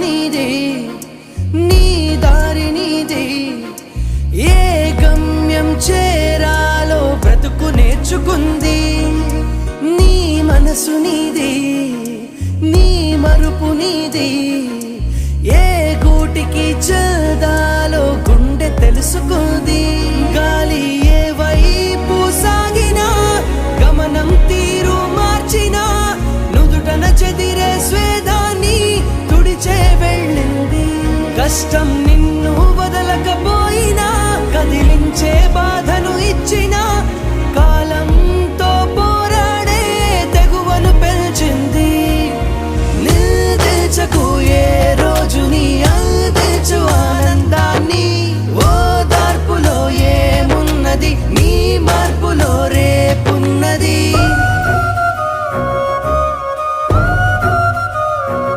నీదే, నీ దారి నీదే. ఏ గమ్యం చేరాలో బ్రతుకు నేర్చుకుంది. నీ మనసు నీదే, నీ మరుపు నీదే. ఏ గూటికి చదాలో గుండె తెలుసుకుంది. గాలి ఏ వైపు సాగినా, గమనం తీరు మార్చినా, నుదుటన చెదిరే స్వేదాన్ని తుడిచే వెళ్ళింది. కష్టం నిన్ను వదలకపోయినా, కదిలించే బాధను ఇచ్చినా, కాలంతో పోరాడే తెగువను పెంచింది. నిల్చకు ఏ రోజు నీ